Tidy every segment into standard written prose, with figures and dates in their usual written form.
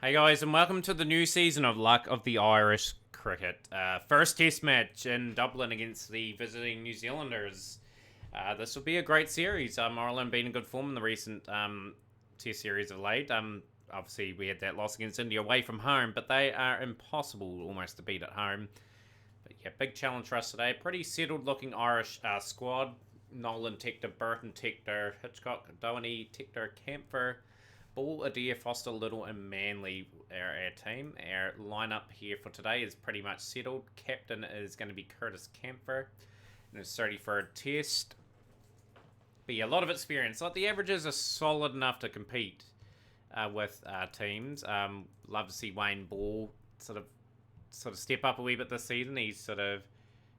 Hey guys, and welcome to the new season of Luck of the Irish Cricket. First Test match in Dublin against the visiting New Zealanders. This will be a great series. Ireland been in good form in the recent Test series of late. Obviously, we had that loss against India away from home, but they are impossible almost to beat at home. But yeah, big challenge for us today. Pretty settled looking Irish squad. Nolan, Tector, Burton, Tector, Hitchcock, Downey, Tector, Camphor, Ball, Adair, Foster, Little, and Manley are our team. Our lineup here for today is pretty much settled. Captain is going to be Curtis Camphor, and it's 33rd Test. But yeah, a lot of experience. Like the averages are solid enough to compete with teams. Love to see Wayne Ball sort of step up a wee bit this season. He's sort of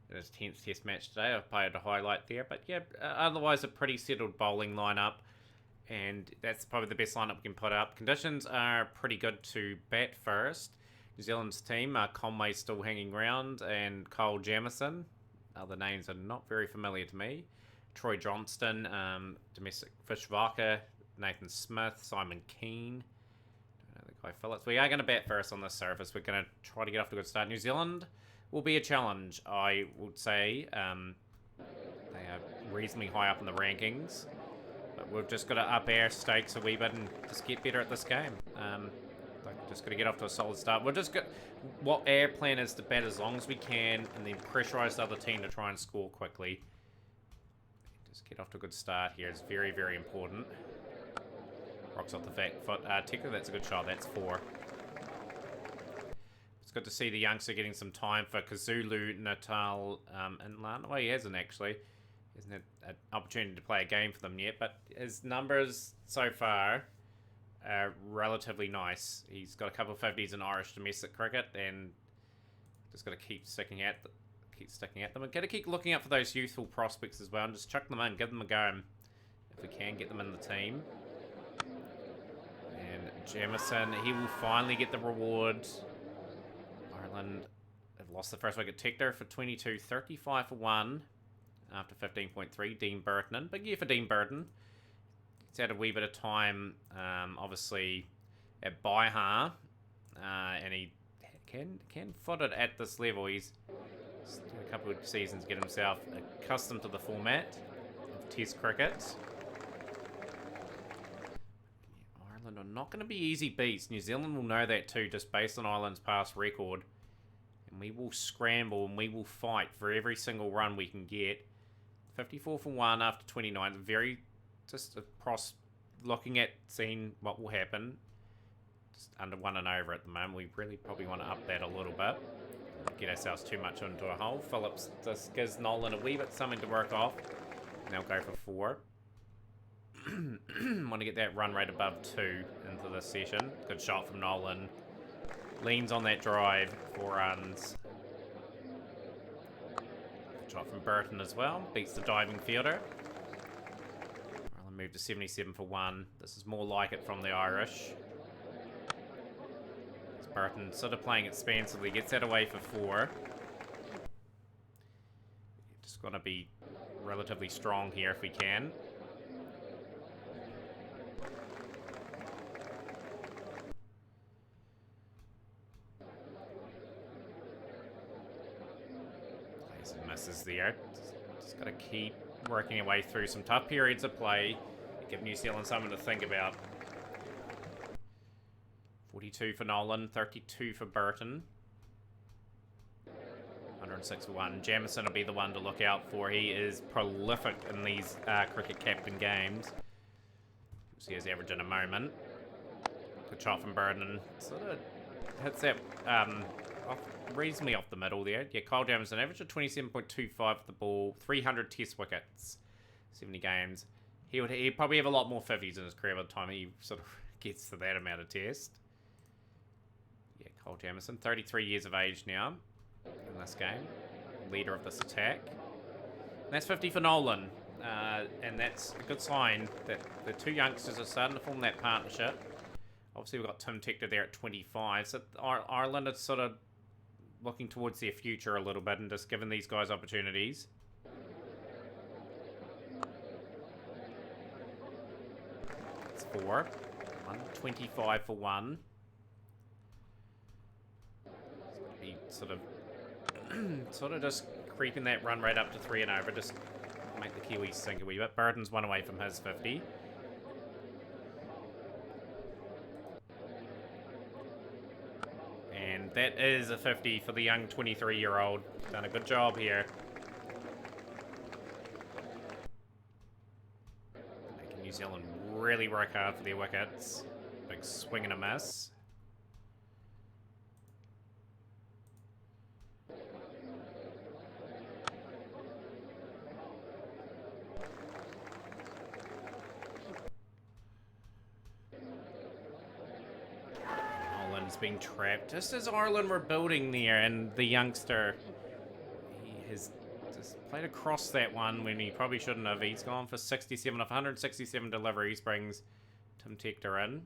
in his 10th Test match today. I've played a highlight there, but yeah, otherwise a pretty settled bowling lineup. And that's probably the best lineup we can put up. Conditions are pretty good to bat first. New Zealand's team, Conway still hanging around, and Kyle Jamieson. Other names are not very familiar to me. Troy Johnston, domestic Fishvaka, Nathan Smith, Simon Keane. Don't know the guy Phillips. We are going to bat first on this surface. We're going to try to get off to a good start. New Zealand will be a challenge, I would say. They are reasonably high up in the rankings. But we've just got to up our stakes a wee bit and just get better at this game. Just got to get off to a solid start. What our plan is to bat as long as we can and then pressurise the other team to try and score quickly. Just get off to a good start here. It's very, very important. Rocks off the back foot. Ticker, that's a good shot. That's 4. It's good to see the youngster getting some time for Kazulu, Natal, and Lan. Well, he hasn't actually. He hasn't had an opportunity to play a game for them yet, but his numbers so far are relatively nice. He's got a couple of 50s in Irish domestic cricket, and just got to keep sticking at them. And got to keep looking out for those youthful prospects as well, and just chuck them in, give them a go if we can get them in the team. And Jamieson, he will finally get the reward. Ireland have lost the first wicket. Tector for 22, 35 for 1 after 15.3. Dean Burton in. Big year for Dean Burton. He's had a wee bit of time, obviously, at Baiha, and he can foot it at this level. He's had a couple of seasons to get himself accustomed to the format of Test cricket. Ireland are not going to be easy beats. New Zealand will know that too, just based on Ireland's past record. And we will scramble and we will fight for every single run we can get. 54 for 1 after 29. Just across, looking at seeing what will happen. Just under 1 and over at the moment. We really probably want to up that a little bit. Get ourselves too much into a hole. Phillips just gives Nolan a wee bit something to work off. And they'll go for 4. Want to get that run rate above 2 into this session. Good shot from Nolan. Leans on that drive. 4 runs. Good shot from Burton as well. Beats the diving fielder. I'll move to 77 for 1. This is more like it from the Irish. Burton sort of playing expansively. Gets that away for 4. Just going to be relatively strong here if we can. Misses there. Just got to keep working our way through some tough periods of play. Give New Zealand something to think about. 42 for Nolan, 32 for Burton. 106 for 1. Jamieson will be the one to look out for. He is prolific in these cricket captain games. You'll see his average in a moment. Good shot from Burton. Sort of hits that reasonably off the middle there. Yeah, Kyle Jamieson, average of 27.25 for the ball, 300 test wickets, 70 games. He'd probably have a lot more 50s in his career by the time he sort of gets to that amount of test. Yeah, Kyle Jamieson, 33 years of age now in this game. Leader of this attack. And that's 50 for Nolan. And that's a good sign that the two youngsters are starting to form that partnership. Obviously, we've got Tim Tector there at 25. So Ireland are sort of looking towards their future a little bit and just giving these guys opportunities. It's 4. 125 for 1. sort of just creeping that run rate up to 3 and over. Just make the Kiwis sink a wee bit. Burton's one away from his 50. And that is a 50 for the young 23-year-old. Done a good job here. Making New Zealand really work hard for their wickets. Big swing and a miss. Being trapped just as Ireland were building there, and the youngster, he has just played across that one when he probably shouldn't have. He's gone for 67 of 167 deliveries, brings Tim Tector in,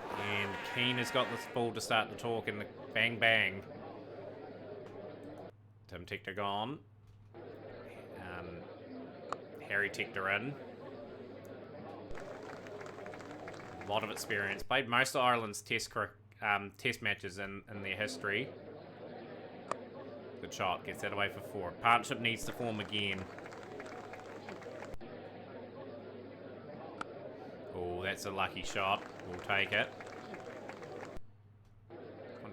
and Keane has got this ball to start the talk, and the bang bang. Tim Tector gone. Harry Tector in. A lot of experience. Played most of Ireland's test matches in their history. Good shot. Gets that away for 4. Partnership needs to form again. Oh, that's a lucky shot. We'll take it.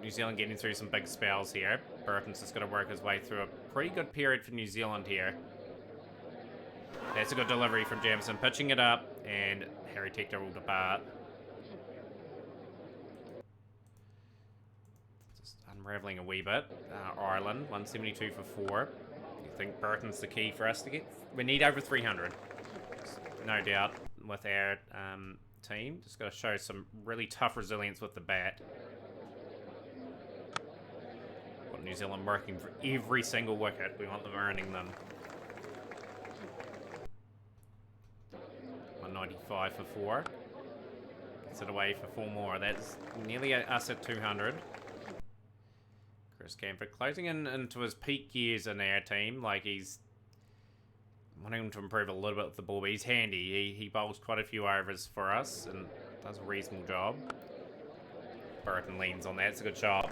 New Zealand getting through some big spells here. Burton's just got to work his way through a pretty good period for New Zealand here. That's a good delivery from Jamieson. Pitching it up, and Harry Tector will depart. Unraveling a wee bit. Ireland, 172 for 4. You think Burton's the key for us to get? We need over 300. No doubt with our team. Just got to show some really tough resilience with the bat. Want New Zealand working for every single wicket. We want them earning them. 195 for 4. Gets it away for 4 more. That's nearly us at 200. Chris Camford closing into his peak years in our team. Like, he's wanting him to improve a little bit with the ball, but he's handy. He bowls quite a few overs for us and does a reasonable job. Burton leans on that. It's a good shot.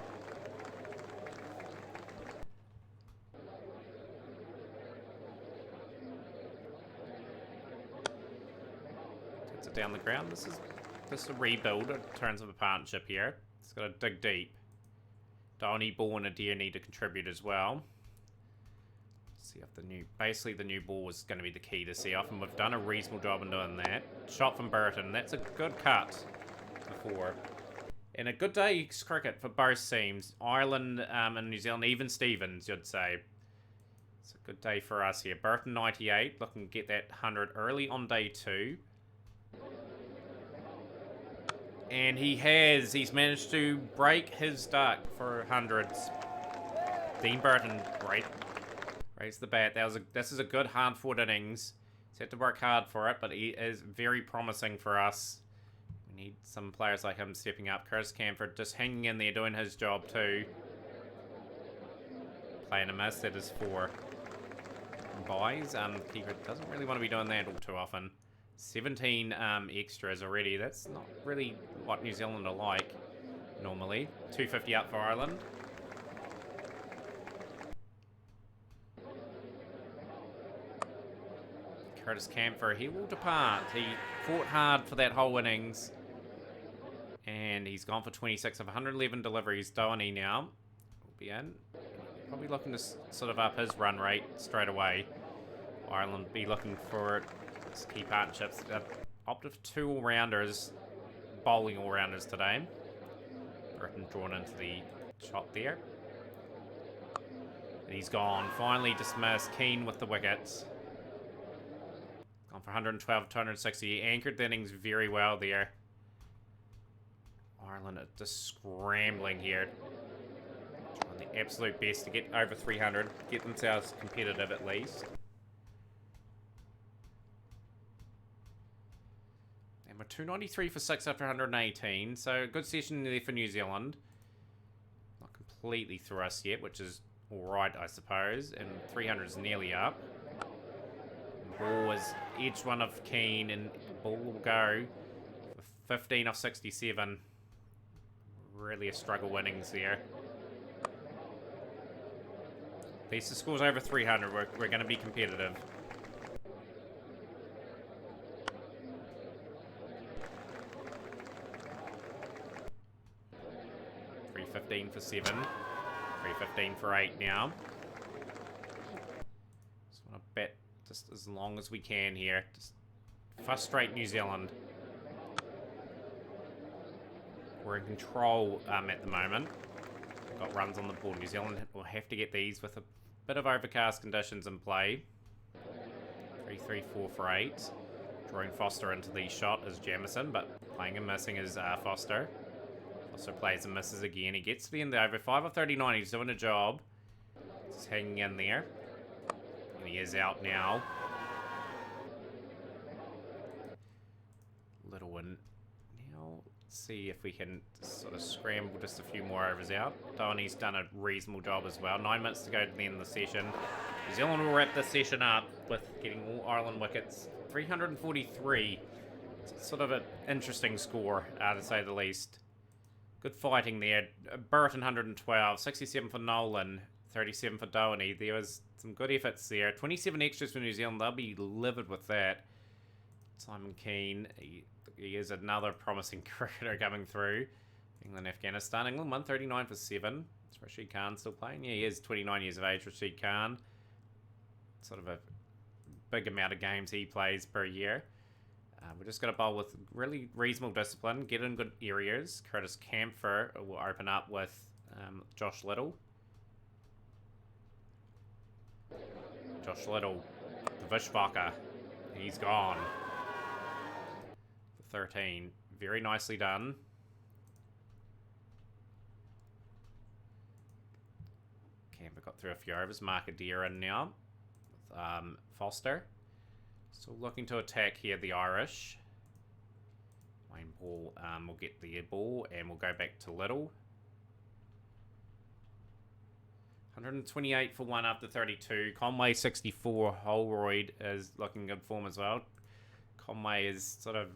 Gets it down the ground. This is a rebuild in terms of a partnership here. It's got to dig deep. Donny, Ball, and Adair need to contribute as well. See if basically the new ball is going to be the key to see off, and we've done a reasonable job in doing that. Shot from Burton. That's a good cut before. And a good day's cricket for both teams. Ireland and New Zealand, even Stevens, you'd say. It's a good day for us here. Burton 98, looking to get that 100 early on day 2. And he's managed to break his duck for hundreds. Dean Burton, great. Raised the bat. This is a good hard-fought innings. He's had to work hard for it, but he is very promising for us. We need some players like him stepping up. Chris Camford just hanging in there, doing his job too. Playing a miss, that is 4 buys. The keeper doesn't really want to be doing that all too often. 17 extras already. That's not really what New Zealand are like normally. 250 up for Ireland. Curtis Camphor, he will depart. He fought hard for that whole innings. And he's gone for 26 of 111 deliveries. Doheny now will be in. Probably looking to sort of up his run rate straight away. Ireland be looking for key partnerships. Opted for 2 all-rounders, bowling all-rounders today. Burton drawn into the shot there. And he's gone. Finally dismissed. Keane with the wickets. Gone for 112, 260. He anchored the innings very well there. Ireland are just scrambling here. Trying the absolute best to get over 300. Get themselves competitive at least. And we're 293 for 6 after 118. So a good session there for New Zealand. Not completely through us yet, which is alright, I suppose. And 300 is nearly up. Ball was edged one of Keane, and ball will go for 15 off 67. really a struggle innings there. At least the score's over 300. We're going to be competitive. $3.15 for 7. $3.15 for 8 now. Just want to bet just as long as we can here. Just frustrate New Zealand. We're in control at the moment. Got runs on the board. New Zealand will have to get these with a bit of overcast conditions in play. 3-3-4 for 8. Drawing Foster into the shot is Jamison, but playing and missing is Foster. Foster plays and misses again. He gets to the end of the over. 5 of 39. He's doing a job. Just hanging in there. And he is out now. Little one. Now, let's see if we can sort of scramble just a few more overs out. Donny's done a reasonable job as well. 9 minutes to go to the end of the session. New Zealand will wrap the session up with getting all Ireland wickets. 343. It's sort of an interesting score, to say the least. Good fighting there. Burton 112, 67 for Nolan, 37 for Downey. There was some good efforts there. 27 extras for New Zealand. They'll be livid with that. Simon Keane, he is another promising cricketer coming through. England, Afghanistan. England 139 for 7. Is Rashid Khan still playing? Yeah, he is 29 years of age, Rashid Khan. Sort of a big amount of games he plays per year. We're just going to bowl with really reasonable discipline, get in good areas. Curtis Camphor will open up with Josh Little. Josh Little, the Vishvaca, he's gone. For 13, very nicely done. Camphor got through a few overs. Markadeer in now. With, Foster. Still looking to attack here, the Irish. Wayne Ball will get the ball and we'll go back to Little. 128 for 1 after 32. Conway 64. Holroyd is looking good form as well. Conway has sort of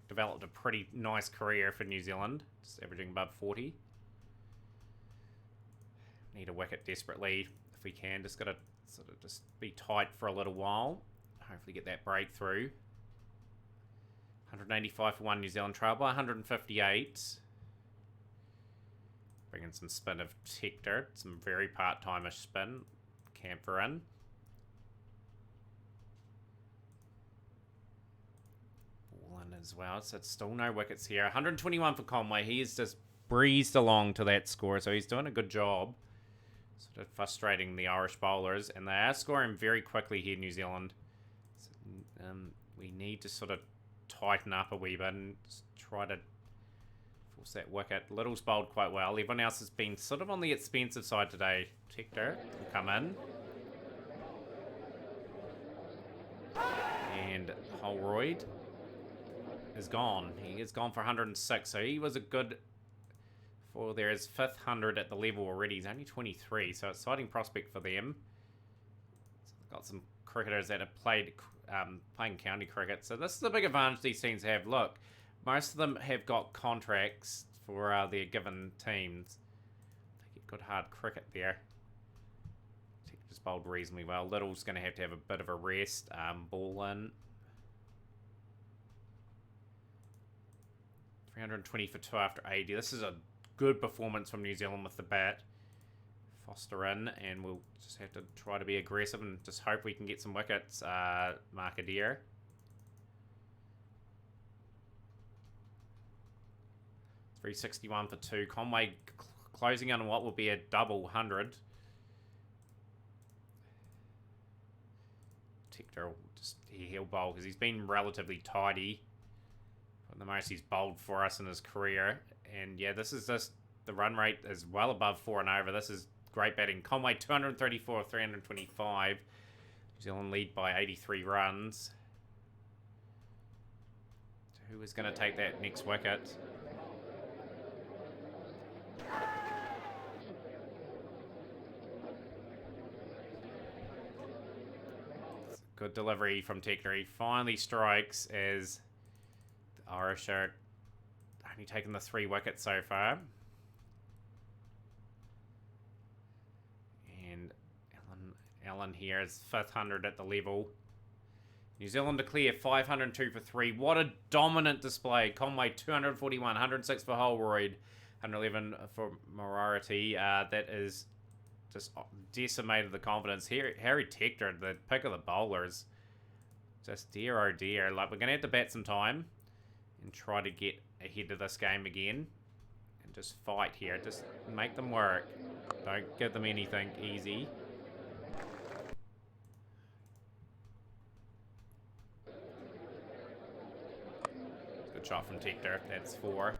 developed a pretty nice career for New Zealand. Just averaging above 40. Need a wicket desperately if we can. Just got to sort of just be tight for a little while. Hopefully get that breakthrough. 185 for 1 New Zealand. Trail by 158. Bringing some spin of Tector. Some very part-time-ish spin. Camphor in. Ball in as well. So it's still no wickets here. 121 for Conway. He has just breezed along to that score. So he's doing a good job. Sort of frustrating the Irish bowlers. And they are scoring very quickly here, New Zealand. We need to sort of tighten up a wee bit and try to force that wicket. Little's bowled quite well. Everyone else has been sort of on the expensive side today. Tector will come in. And Holroyd is gone. He is gone for 106. So he was a good... for their 5th 100 at the level already. He's only 23. So exciting prospect for them. So they've got some cricketers that have played... playing county cricket. So this is the big advantage these teams have. Look, most of them have got contracts for their given teams. They get good hard cricket there. Just bowled reasonably well. Little's going to have a bit of a rest. Ball in. 320 for 2 after 80. This is a good performance from New Zealand with the bat. Foster in, and we'll just have to try to be aggressive and just hope we can get some wickets. Markadeer. $361 for 2. Conway closing in on what will be a double 100. Tector will just he'll bowl because he's been relatively tidy. For the most he's bowled for us in his career. And yeah, this is just the run rate is well above 4 and over. This is great batting. Conway 234, 325. New Zealand lead by 83 runs. So who is going to take that next wicket? Good delivery from Tector. He finally strikes as the Irish are only taking the 3 wickets so far. Allen here is 500 at the level. New Zealand to clear 502 for 3. What a dominant display. Conway 241, 106 for Holroyd, 111 for Moriarty. That is just decimated the confidence. Here, Harry Tector, the pick of the bowlers. Just dear oh dear. Like, we're going to have to bat some time and try to get ahead of this game again. And just fight here. Just make them work. Don't give them anything easy. Good shot from Tector. That's 4.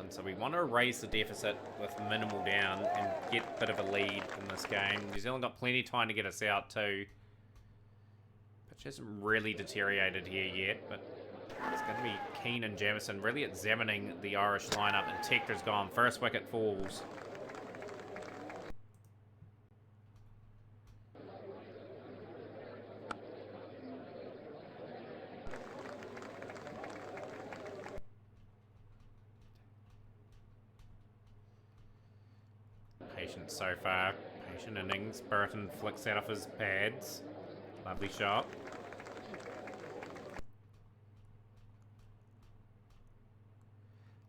So we want to raise the deficit with minimal down and get a bit of a lead in this game. New Zealand got plenty of time to get us out too. Pitch hasn't really deteriorated here yet, but it's going to be Keane and Jamieson really examining the Irish lineup, and Tector's gone. First wicket falls. Patient so far. Patient innings. Burton flicks out off his pads. Lovely shot.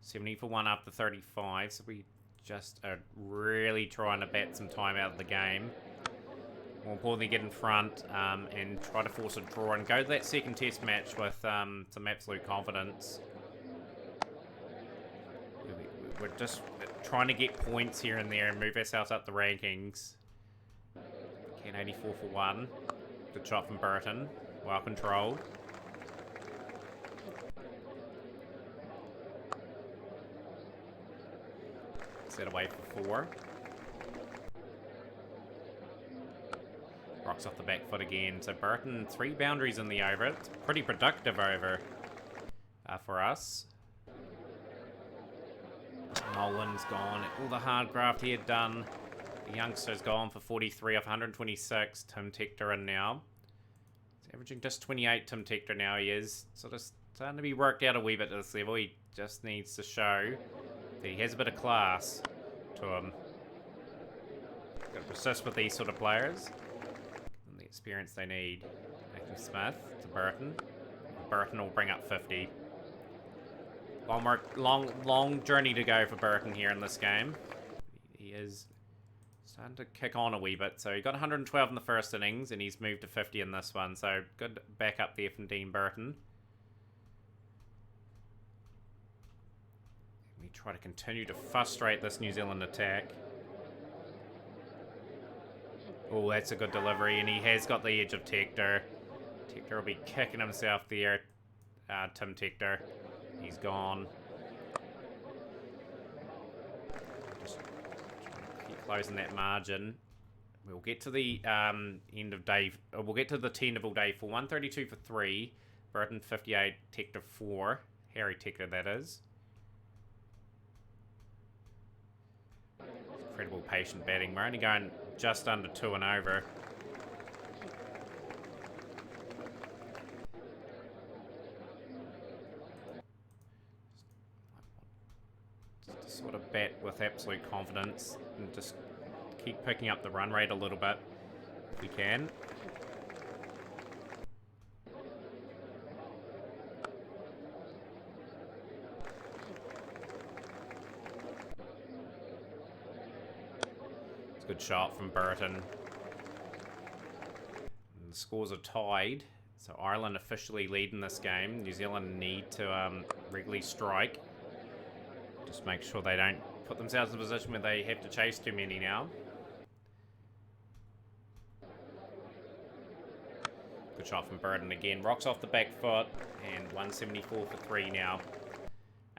$70 for 1 after 35, so we just are really trying to bat some time out of the game. More importantly, get in front and try to force a draw and go to that second test match with some absolute confidence. We're just trying to get points here and there and move ourselves up the rankings. Ken 84 for 1. Good shot from Burton. Well controlled. Set away for 4. Rocks off the back foot again. So Burton, 3 boundaries in the over. It's a pretty productive over for us. Nolan's gone. All the hard graft he had done. The youngster's gone for 43 off 126. Tim Tector in now. He's averaging just 28, Tim Tector now he is. Sort of starting to be worked out a wee bit at this level. He just needs to show that he has a bit of class to him. Got to persist with these sort of players. And the experience they need. Nathan Smith to Burton. Burton will bring up 50. Long journey to go for Burton here in this game. He is starting to kick on a wee bit. So he got 112 in the first innings, and he's moved to 50 in this one. So good back up there from Dean Burton. We try to continue to frustrate this New Zealand attack. Oh, that's a good delivery, and he has got the edge of Tector. Tector will be kicking himself there. Tim Tector. He's gone. Just trying to keep closing that margin. We'll get to the end of day. We'll get to the 10 of all day for 132 for 3. Burton 58. Tector 4. Harry Tector, that is. Incredible patient batting. We're only going just under 2 and over. Sort of bat with absolute confidence and just keep picking up the run rate a little bit if we can. It's a good shot from Burton. And the scores are tied, so Ireland officially leading this game. New Zealand need to regularly strike. Just make sure they don't put themselves in a position where they have to chase too many now. Good shot from Burton again. Rocks off the back foot and 174 for 3 now.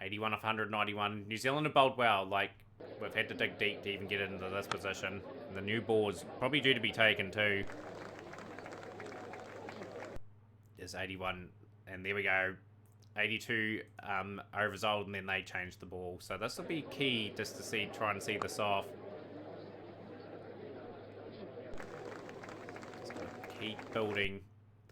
81 off 191. New Zealand have bowled well. Like, we've had to dig deep to even get into this position. And the new ball's probably due to be taken too. There's 81. And there we go. 82 overs old, and then they changed the ball. So this will be key just to try and see this off. Just gotta keep building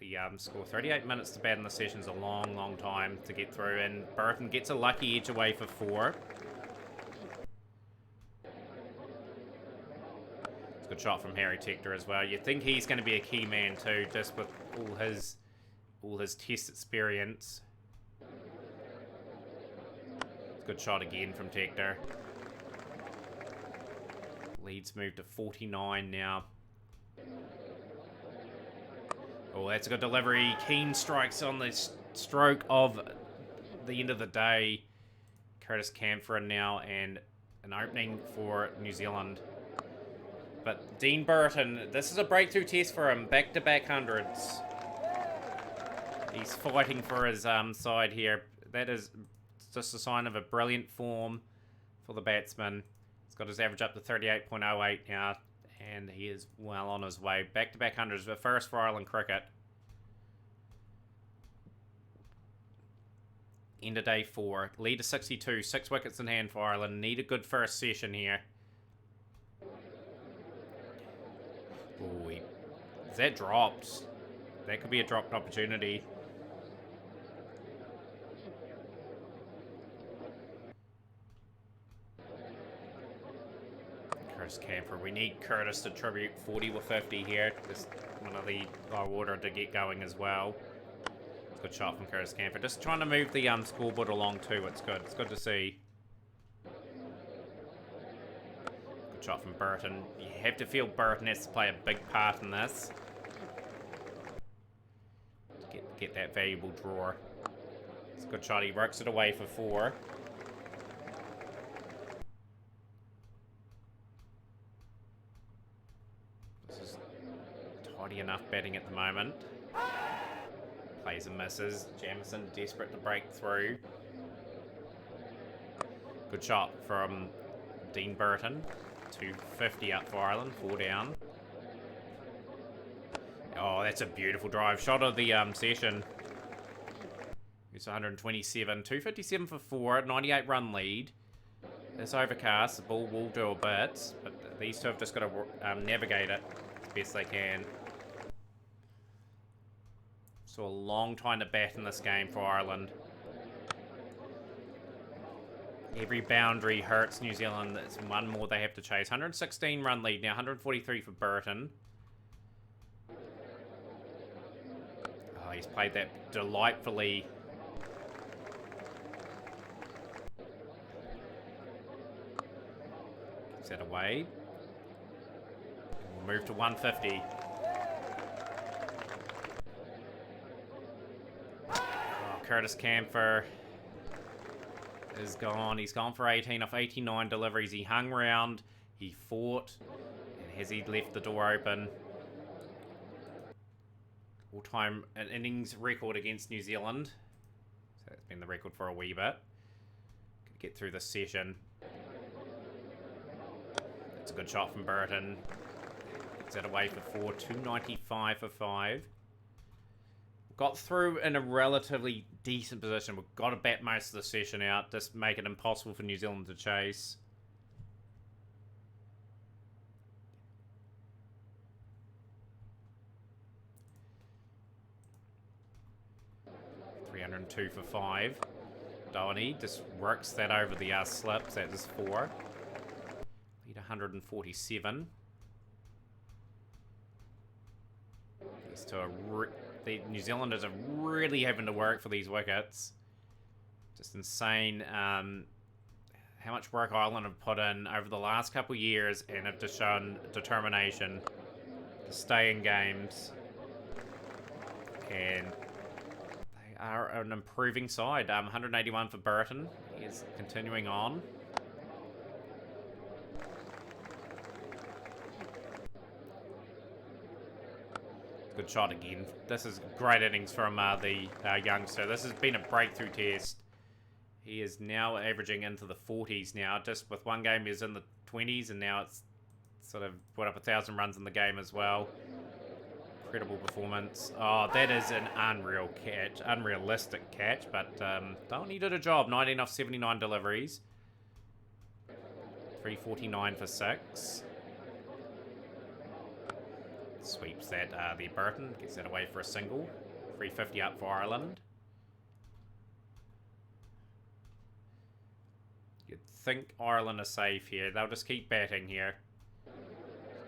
the score. 38 minutes to bat in the session is a long time to get through, and Burton gets a lucky edge away for 4. Good shot from Harry Tector as well. You'd think he's going to be a key man too, just with all his test experience. Good shot again from Tector. Leeds moved to 49 now. Oh, that's a good delivery. Keane strikes on the stroke of the end of the day. Curtis Camphor now, and an opening for New Zealand. But Dean Burton, this is a breakthrough test for him. Back-to-back hundreds. He's fighting for his side here. That is just a sign of a brilliant form for the batsman. He's got his average up to 38.08 now, and he is well on his way. Back-to-back hundreds, the first for Ireland cricket. End of day 4. Lead to 62. 6 wickets in hand for Ireland. Need a good first session here. Oh, is that dropped? That could be a dropped opportunity. Curtis Camphor. We need Curtis to tribute 40 with 50 here. Just one of the low order to get going as well. Good shot from Curtis Camphor. Just trying to move the scoreboard along too. It's good. It's good to see. Good shot from Burton. You have to feel Burton has to play a big part in this. Get that valuable draw. It's a good shot. He works it away for 4. This is tidy enough batting at the moment. Plays and misses. Jamieson desperate to break through. Good shot from Dean Burton. 250 up for Ireland. 4 down. Oh, that's a beautiful drive. Shot of the session. It's 127. 257 for 4. 98 run lead. It's overcast. The ball will do a bit. But these two have just got to navigate it as best they can. So a long time to bat in this game for Ireland. Every boundary hurts New Zealand. It's one more they have to chase. 116 run lead now. 143 for Burton. Oh, he's played that delightfully. Gets that away. We'll move to 150. Curtis Camphor is gone. He's gone for 18 off 89 deliveries. He hung around. He fought. And has he left the door open? All-time innings record against New Zealand. So that's been the record for a wee bit. Could get through this session. That's a good shot from Burton. Gets that away for 4. 295 for 5. Got through in a relatively decent position. We've got to bat most of the session out. Just make it impossible for New Zealand to chase. $302 for 5. Doherty just works that over the slips. That is 4. Lead 147. These two are... The New Zealanders are really having to work for these wickets. Just insane how much work Ireland have put in over the last couple of years and have just shown determination to stay in games. And they are an improving side. 181 for Burton. He is continuing on. Good shot again. This is great innings from the youngster. This has been a breakthrough test. He is now averaging into the 40s now. Just with one game he was in the 20s, and now it's sort of put up 1,000 runs in the game as well. Incredible performance. Oh, that is an unreal catch. Unrealistic catch, but Downey did a job. 19 off 79 deliveries. 349 for 6. Sweeps that the Burton, gets that away for a single. 350 up for Ireland. You'd think Ireland are safe here. They'll just keep batting here.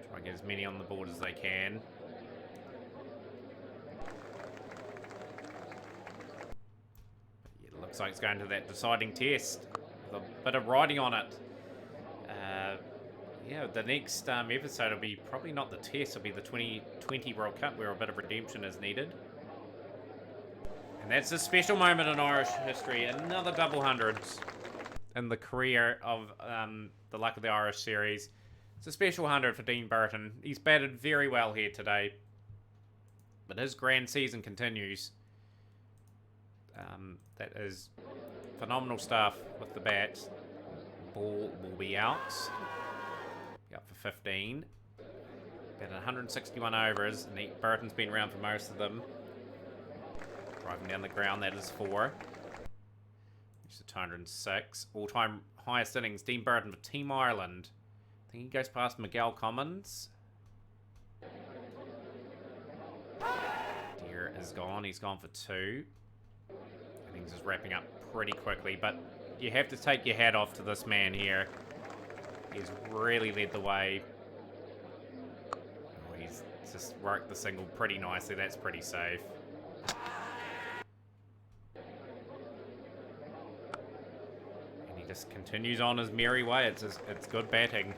Try and get as many on the board as they can. It looks like it's going to that deciding test with a bit of riding on it. Yeah, the next episode will be probably not the test, it'll be the 2020 World Cup where a bit of redemption is needed. And that's a special moment in Irish history. Another double hundreds in the career of the Luck of the Irish series. It's a special 100 for Dean Burton. He's batted very well here today. But his grand season continues. That is phenomenal stuff with the bat. Ball will be out. Up for 15. Batted 161 overs. And Burton's been around for most of them. Driving down the ground, that is 4. Reached the 206. All-time highest innings, Dean Burton for Team Ireland. I think he goes past Miguel Commons. Deere is gone. He's gone for 2. Innings is wrapping up pretty quickly, but you have to take your hat off to this man here. He's really led the way. Oh, he's just worked the single pretty nicely. That's pretty safe. And he just continues on his merry way. It's good batting.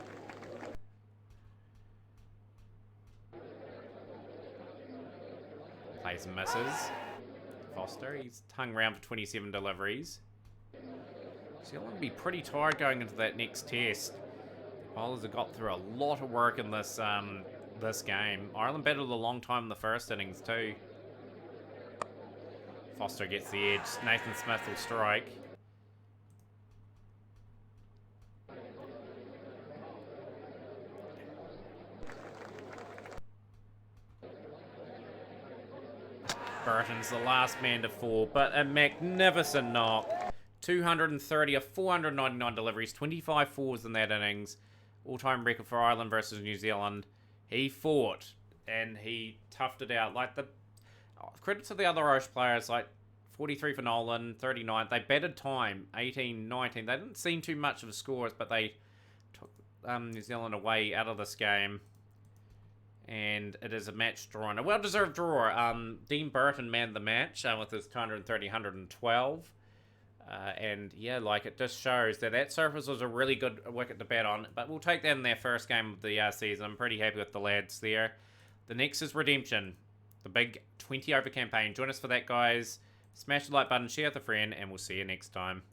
Plays and misses. Foster, he's hung around for 27 deliveries. So he'll be pretty tired going into that next test. The bowlers have got through a lot of work in this this game. Ireland battled a long time in the first innings too. Foster gets the edge. Nathan Smith will strike. Burton's the last man to fall, but a magnificent knock. 230 of 499 deliveries, 25 fours in that innings. All-time record for Ireland versus New Zealand. He fought and he toughed it out. Like credit to the other Irish players, like 43 for Nolan, 39. They batted time, 18, 19. They didn't seem too much of scores, but they took New Zealand away out of this game. And it is a match draw, and a well-deserved draw. Dean Burton manned the match with his 230, 112. And yeah, like it just shows that surface was a really good wicket to bat on. But we'll take that in their first game of the season. I'm pretty happy with the lads there. The next is Redemption, the big 20-over campaign. Join us for that, guys. Smash the like button, share with a friend, and we'll see you next time.